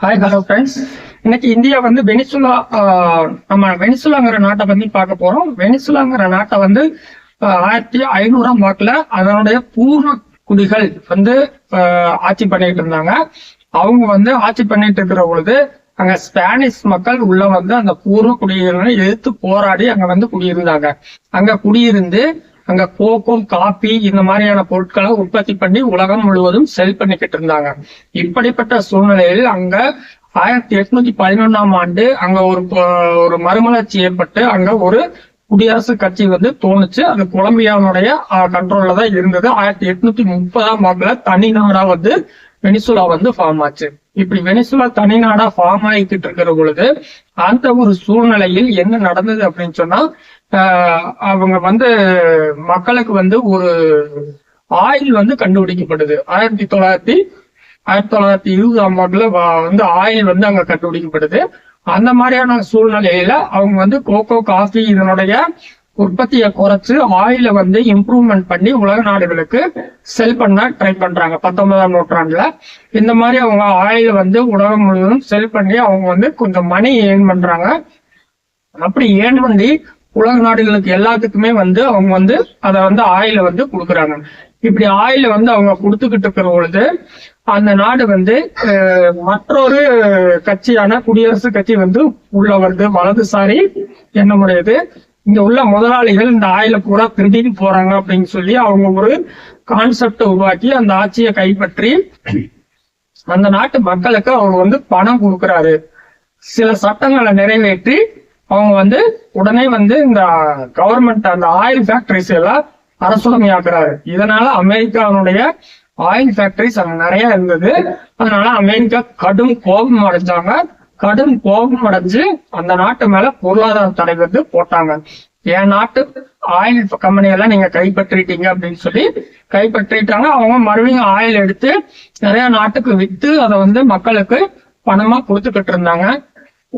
Hi hello friends. இன்னைக்கு India வந்து Venezuela நம்ம வெனிசுலாங்கிற நாட்டை பத்தி பார்க்க போறோம். வெனிசுலாங்கிற நாட்டை வந்து 1500 வாக்குல அதனுடைய பூர்வ குடிகள் வந்து ஆட்சி பண்ணிட்டு இருந்தாங்க. அவங்க வந்து ஆட்சி பண்ணிட்டு இருக்கிற பொழுது அங்க ஸ்பானிஷ் மக்கள் உள்ள வந்து அந்த பூர்வ குடிகளை எதிர்த்து போராடி அங்க வந்து குடியிருந்தாங்க. அங்க குடியிருந்து அங்க கோகோ காபி இந்த மாதிரியான பொருட்களை உற்பத்தி பண்ணி உலகம் முழுவதும் செல் பண்ணிக்கிட்டு இருந்தாங்க. இப்படிப்பட்ட சூழ்நிலையில் அங்க 1811 அங்க ஒரு மறுமலர்ச்சி ஏற்பட்டு அங்க ஒரு குடியரசு கட்சி வந்து தோணுச்சு. அது கொலம்பியாவுடைய கண்ட்ரோல்ல தான் இருந்தது. 1830 தனி நாடா வந்து வெனிசுலா வந்து ஃபார்ம் ஆச்சு. இப்படி வெனிசுலா தனி நாடா ஃபார்ம் ஆகிக்கிட்டு இருக்கிற பொழுது அந்த ஒரு சூழ்நிலையில் என்ன நடந்தது அப்படின்னு சொன்னா, அவங்க வந்து மக்களுக்கு வந்து ஒரு ஆயில் வந்து கண்டுபிடிக்கப்படுது. 1920 வந்து ஆயில் வந்து அங்க கண்டுபிடிக்கப்படுது. அந்த மாதிரியான சூழ்நிலையில அவங்க வந்து கோகோ காஃபி இதனுடைய உற்பத்தியை குறைச்சு ஆயில வந்து இம்ப்ரூவ்மெண்ட் பண்ணி உலக நாடுகளுக்கு செல் பண்ண ட்ரை பண்றாங்க 19ஆம் நூற்றாண்டுல. இந்த மாதிரி அவங்க ஆயில வந்து உலகம் முழுவதும் செல் பண்ணி அவங்க வந்து கொஞ்சம் மணி ஏர்ன் பண்றாங்க. அப்படி ஏர்ன் பண்ணி உலக நாடுகளுக்கு எல்லாத்துக்குமே வந்து அவங்க வந்து அதை வந்து ஆயில வந்து கொடுக்குறாங்க. இப்படி ஆயில வந்து அவங்க கொடுத்துக்கிட்டு இருக்கிற பொழுது அந்த நாடு வந்து மற்றொரு கட்சியான குடியரசு கட்சி வந்து உள்ள வருது. வலதுசாரி எண்ணமுடையது. இங்க உள்ள முதலாளிகள் இந்த ஆயில பூரா திருடிட்டு போறாங்க அப்படின்னு சொல்லி அவங்க ஒரு கான்செப்ட் உருவாக்கி அந்த ஆட்சியை கைப்பற்றி அந்த நாட்டு மக்களுக்கு அவங்க வந்து பணம் கொடுக்குறாரு. சில சட்டங்களை நிறைவேற்றி அவங்க வந்து உடனே வந்து இந்த கவர்மெண்ட் அந்த ஆயில் ஃபேக்டரிஸ் எல்லாம் அரசுடைமையாக்குறாரு. இதனால அமெரிக்காவுடைய ஆயில் ஃபேக்டரிஸ் அங்க நிறைய இருந்தது. அதனால அமெரிக்கா கடும் கோபம் அடைஞ்சாங்க. கடும் கோபம் அடைஞ்சு அந்த நாட்டு மேல பொருளாதார தடை வந்து போட்டாங்க. என் நாட்டு ஆயில் கம்பெனியெல்லாம் நீங்க கைப்பற்றிட்டீங்க அப்படின்னு சொல்லி கைப்பற்றிட்டாங்க. அவங்க மறுபடியும் ஆயில் எடுத்து நிறைய நாட்டுக்கு வித்து அதை வந்து மக்களுக்கு பணமா கொடுத்துக்கிட்டு இருந்தாங்க.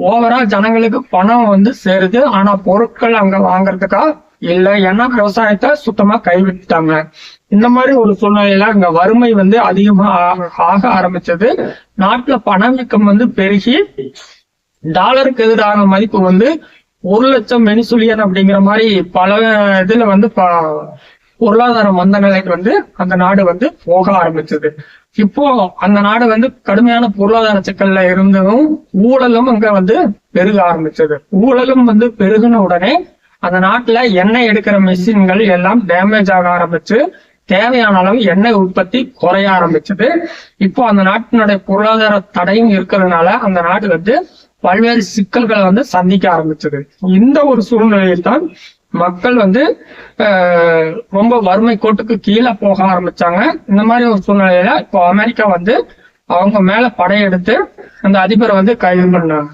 ஓவரா ஜனங்களுக்கு பணம் வந்து சேருது. ஆனா பொருட்கள் அங்க வாங்குறதுக்கா இல்ல, ஏன்னா விவசாயத்தை சுத்தமா கைவிட்டாங்க. இந்த மாதிரி ஒரு சூழ்நிலையில அங்க வறுமை வந்து அதிகமா ஆக ஆரம்பிச்சது. நாட்டுல பணவீக்கம் வந்து பெருகி டாலருக்கு எதிரான மதிப்பு வந்து 1,00,000 வெனிசுலியன் அப்படிங்கிற மாதிரி பல இதுல வந்து பொருளாதார மந்த நிலைக்கு வந்து அந்த நாடு வந்து போக ஆரம்பிச்சது. இப்போ அந்த நாடு வந்து கடுமையான பொருளாதார சிக்கல்ல இருந்ததும் ஊழலும் அங்க வந்து பெருக ஆரம்பிச்சது. ஊழலும் வந்து பெருகின உடனே அந்த நாட்டுல எண்ணெய் எடுக்கிற மெஷின்கள் எல்லாம் டேமேஜ் ஆக ஆரம்பிச்சு தேவையான அளவு எண்ணெய் உற்பத்தி குறைய ஆரம்பிச்சது. இப்போ அந்த நாட்டினுடைய பொருளாதார தடையும் இருக்கிறதுனால அந்த நாடு வந்து பல்வேறு சிக்கல்களை வந்து சந்திக்க ஆரம்பிச்சது. இந்த ஒரு சூழ்நிலையில் தான் மக்கள் வந்து ரொம்ப வறுமை கோட்டுக்கு கீழே போக ஆரம்பிச்சாங்க. இந்த மாதிரி ஒரு சூழ்நிலையில இப்போ அமெரிக்கா வந்து அவங்க மேல படையெடுத்து அந்த அதிபரை வந்து கைது பண்ணாங்க.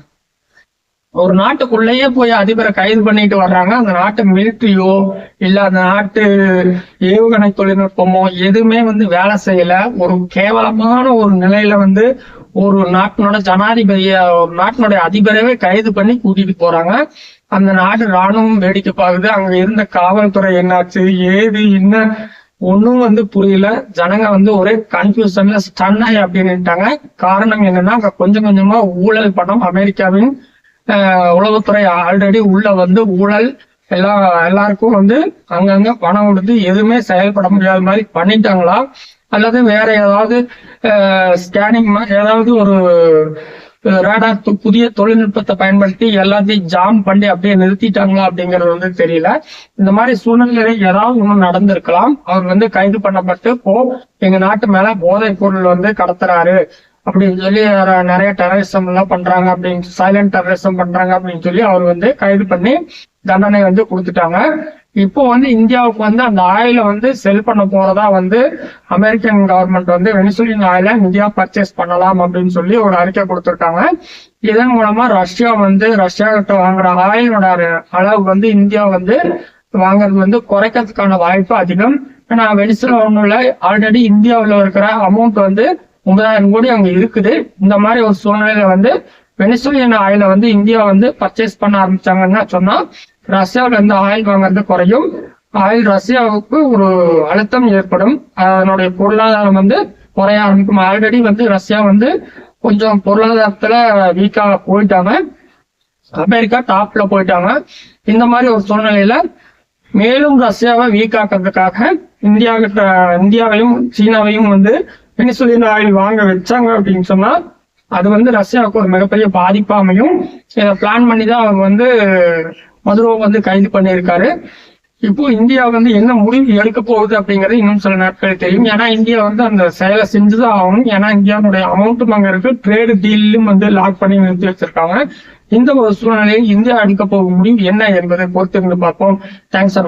ஒரு நாட்டுக்குள்ளேயே போய் அதிபரை கைது பண்ணிட்டு வர்றாங்க. அந்த நாட்டு மிலிட்ரியோ இல்ல அந்த நாட்டு ஏவுகணை தொழில்நுட்பமோ எதுவுமே வந்து வேலை செய்யல. ஒரு கேவலமான ஒரு நிலையில வந்து ஒரு நாட்டினோட ஜனாதிபதிய ஒரு நாட்டினுடைய அதிபரவே கைது பண்ணி கூட்டிட்டு போறாங்க. அந்த நாடு ராணுவம் வேடிக்கை பார்க்குது. அங்க இருந்த காவல்துறை என்னாச்சு ஏது என்ன ஒன்னும் வந்து புரியல. ஜனங்க வந்து ஒரே கன்ஃபியூஷன்ல ஸ்டன் ஆகி அப்படின்னுட்டாங்க. காரணம் என்னன்னா அங்க கொஞ்சம் கொஞ்சமா ஊழல் பணம் அமெரிக்காவின் உளவுத்துறை ஆல்ரெடி உள்ள வந்து ஊழல் எல்லாருக்கும் வந்து அங்கங்க பணம் கொடுத்து எதுவுமே செயல்பட முடியாத மாதிரி பண்ணிட்டாங்களா, அல்லது வேற ஏதாவது ஸ்கேனிங் ஏதாவது ஒரு ரேடார் புதிய தொழில்நுட்பத்தை பயன்படுத்தி எல்லாத்தையும் ஜாம் பண்ணி அப்படியே நிறுத்திட்டாங்களா அப்படிங்கறது வந்து தெரியல. இந்த மாதிரி சூழ்நிலை ஏதாவது ஒண்ணு நடந்திருக்கலாம். அவர் வந்து கைது பண்ணப்பட்டு எங்க நாட்டு மேல போதைப் பொருள் வந்து கடத்துறாரு அப்படின்னு சொல்லி நிறைய டெரரிசம் எல்லாம் பண்றாங்க அப்படின்னு சைலண்ட் டெரரிசம் பண்றாங்க அப்படின்னு சொல்லி அவர் வந்து கைது பண்ணி தண்டனை வந்து கொடுத்துட்டாங்க. இப்போ வந்து இந்தியாவுக்கு வந்து அந்த ஆயில வந்து செல் பண்ண போறதா வந்து அமெரிக்கன் கவர்மெண்ட் வந்து வெனிசுலின் ஆயில இந்தியா பர்ச்சேஸ் பண்ணலாம் அப்படின்னு சொல்லி ஒரு அறிக்கை கொடுத்திருக்காங்க. இதன் மூலமா ரஷ்யா கிட்ட வாங்குற ஆயிலோட அளவு வந்து இந்தியா வந்து வாங்குறது வந்து குறைக்கிறதுக்கான வாய்ப்பு அதிகம். ஏன்னா வெனிசுலாவுல ஆல்ரெடி இந்தியாவில் இருக்கிற அமௌண்ட் வந்து 9,000 கோடி அங்க இருக்குது. இந்த மாதிரி ஒரு சூழ்நிலையில வந்து வெனிசுலியன் ஆயில வந்து இந்தியா வந்து பர்ச்சேஸ் பண்ண ஆரம்பிச்சாங்கன்னா சொன்னா ரஷ்யாவில இருந்து ஆயில் வாங்குறது குறையும். ஆயில் ரஷ்யாவுக்கு ஒரு அழுத்தம் ஏற்படும். அதனுடைய பொருளாதாரம் வந்து குறைய ஆரம்பிக்கும். ஆல்ரெடி வந்து ரஷ்யா வந்து கொஞ்சம் பொருளாதாரத்துல வீக்கா போயிட்டாங்க. அமெரிக்கா டாப்ல போயிட்டாங்க. இந்த மாதிரி ஒரு சூழ்நிலையில மேலும் ரஷ்யாவை வீக் ஆக்கிறதுக்காக இந்தியாவையும் சீனாவையும் வந்து வெனிசுவேலா ஆயில் வாங்க வச்சாங்க அப்படின்னு சொன்னா அது வந்து ரஷ்யாவுக்கு ஒரு மிகப்பெரிய பாதிப்பா அமையும். இதை பிளான் பண்ணி தான் அவங்க வந்து மதுரோவை வந்து கைது பண்ணியிருக்காரு. இப்போ இந்தியா வந்து என்ன முடிவு எடுக்க போகுது அப்படிங்கிறது இன்னும் சில நாட்கள் தெரியும். ஏன்னா இந்தியா வந்து அந்த செயலை செஞ்சுதான் ஆகணும். ஏன்னா இந்தியாவுடைய அமௌண்ட்டும் அங்க இருக்கு, ட்ரேடு டீலும் வந்து லாக் பண்ணி நிறுத்தி வச்சிருக்காங்க. இந்த ஒரு சூழ்நிலையில் இந்தியா எடுக்க போகும் முடிவு என்ன என்பதை பொறுத்திருந்து பார்ப்போம். தேங்க்ஸ்.